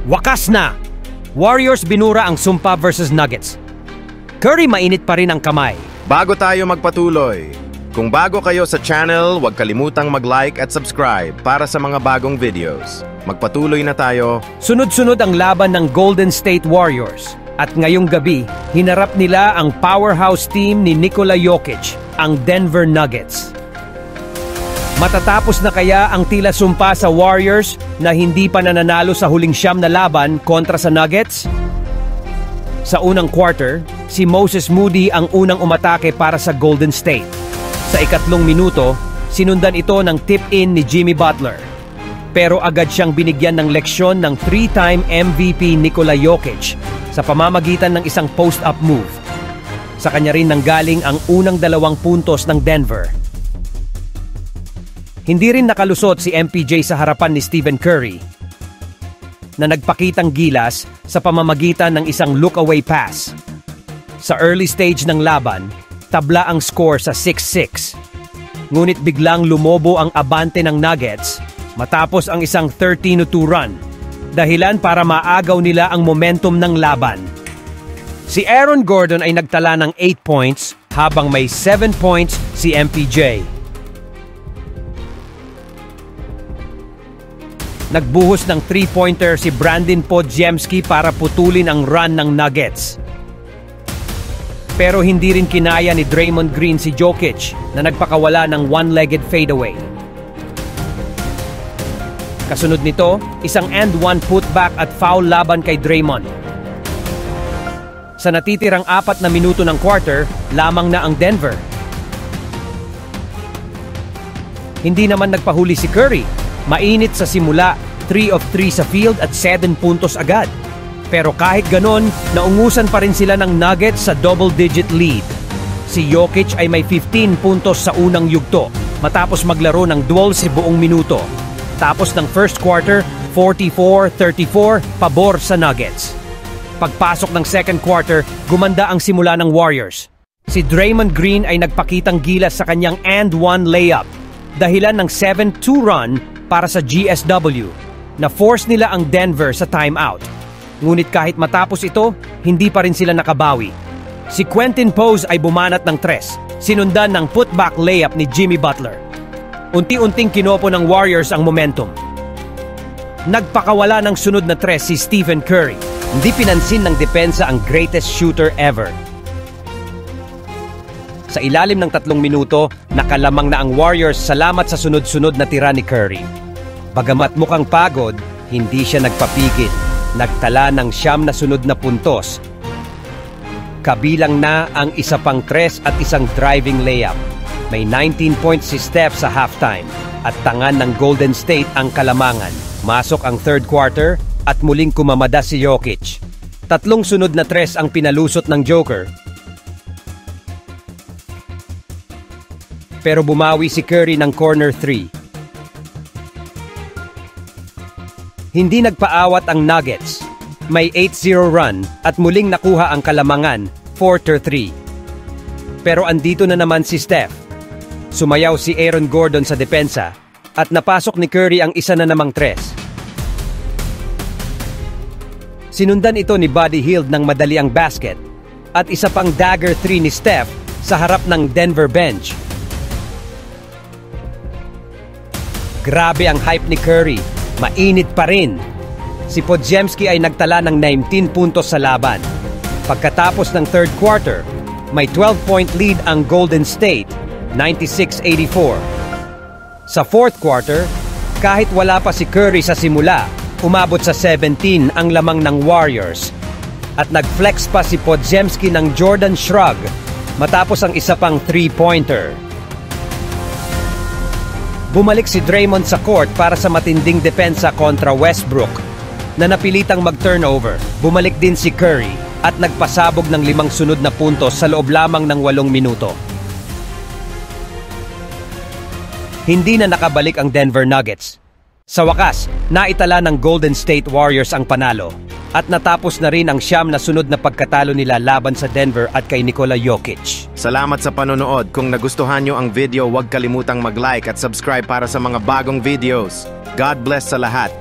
Wakas na! Warriors binura ang sumpa versus Nuggets. Curry mainit pa rin ang kamay. Bago tayo magpatuloy, kung bago kayo sa channel, huwag kalimutang mag-like at subscribe para sa mga bagong videos. Magpatuloy na tayo. Sunod-sunod ang laban ng Golden State Warriors. At ngayong gabi, hinarap nila ang powerhouse team ni Nikola Jokic, ang Denver Nuggets. Matatapos na kaya ang tila sumpa sa Warriors na hindi pa nananalo sa huling siyam na laban kontra sa Nuggets? Sa unang quarter, si Moses Moody ang unang umatake para sa Golden State. Sa ikatlong minuto, sinundan ito ng tip-in ni Jimmy Butler. Pero agad siyang binigyan ng leksyon ng 3-time MVP Nikola Jokic sa pamamagitan ng isang post-up move. Sa kanya rin nanggaling ang unang 2 puntos ng Denver. Hindi rin nakalusot si MPJ sa harapan ni Stephen Curry na nagpakitang gilas sa pamamagitan ng isang look-away pass. Sa early stage ng laban, tabla ang score sa 6-6. Ngunit biglang lumobo ang abante ng Nuggets matapos ang isang 13-2 run, dahilan para maagaw nila ang momentum ng laban. Si Aaron Gordon ay nagtala ng 8 points habang may 7 points si MPJ. Nagbuhos ng 3-pointer si Brandon Podziemski para putulin ang run ng Nuggets. Pero hindi rin kinaya ni Draymond Green si Jokic na nagpakawala ng one-legged fadeaway. Kasunod nito, isang and-one putback at foul laban kay Draymond. Sa natitirang 4 na minuto ng quarter, lamang na ang Denver. Hindi naman nagpahuli si Curry. Mainit sa simula, 3 of 3 sa field at 7 puntos agad. Pero kahit ganon, naungusan pa rin sila ng Nuggets sa double-digit lead. Si Jokic ay may 15 puntos sa unang yugto matapos maglaro ng 12 buong minuto. Tapos ng first quarter, 44-34 pabor sa Nuggets. Pagpasok ng second quarter, gumanda ang simula ng Warriors. Si Draymond Green ay nagpakitang gilas sa kanyang and-one layup, dahilan ng 7-2 run para sa GSW, na force nila ang Denver sa timeout. Ngunit kahit matapos ito, hindi pa rin sila nakabawi. Si Quentin Pose ay bumanat ng 3, sinundan ng putback layup ni Jimmy Butler. Unti-unting kinopo ng Warriors ang momentum. Nagpakawala ng sunod na 3 si Stephen Curry. Hindi pinansin ng depensa ang greatest shooter ever. Sa ilalim ng 3 minuto, nakalamang na ang Warriors salamat sa sunod-sunod na tira ni Curry. Bagamat mukhang pagod, hindi siya nagpapigil. Nagtala ng 9 na sunod na puntos. Kabilang na ang isa pang 3 at isang driving layup. May 19 points si Steph sa halftime at tangan ng Golden State ang kalamangan. Masok ang third quarter at muling kumamada si Jokic. 3 sunod na 3 ang pinalusot ng Joker. Pero bumawi si Curry ng corner 3. Hindi nagpaawat ang Nuggets. May 8-0 run at muling nakuha ang kalamangan, 4-3. Pero andito na naman si Steph. Sumayaw si Aaron Gordon sa depensa at napasok ni Curry ang isa na namang 3. Sinundan ito ni Buddy Hield ng madali ang basket at isa pang dagger 3 ni Steph sa harap ng Denver bench. Grabe ang hype ni Curry. Mainit pa rin. Si Podziemski ay nagtala ng 19 puntos sa laban. Pagkatapos ng third quarter, may 12-point lead ang Golden State, 96-84. Sa fourth quarter, kahit wala pa si Curry sa simula, umabot sa 17 ang lamang ng Warriors. At nag-flex pa si Podziemski ng Jordan Shrug matapos ang isa pang 3-pointer. Bumalik si Draymond sa court para sa matinding depensa kontra Westbrook na napilitang mag-turnover. Bumalik din si Curry at nagpasabog ng 5 sunod na puntos sa loob lamang ng 8 minuto. Hindi na nakabalik ang Denver Nuggets. Sa wakas, naitala ng Golden State Warriors ang panalo at natapos na rin ang 9 na sunod na pagkatalo nila laban sa Denver at kay Nikola Jokic. Salamat sa panonood. Kung nagustuhan nyo ang video, huwag kalimutang mag-like at subscribe para sa mga bagong videos. God bless sa lahat.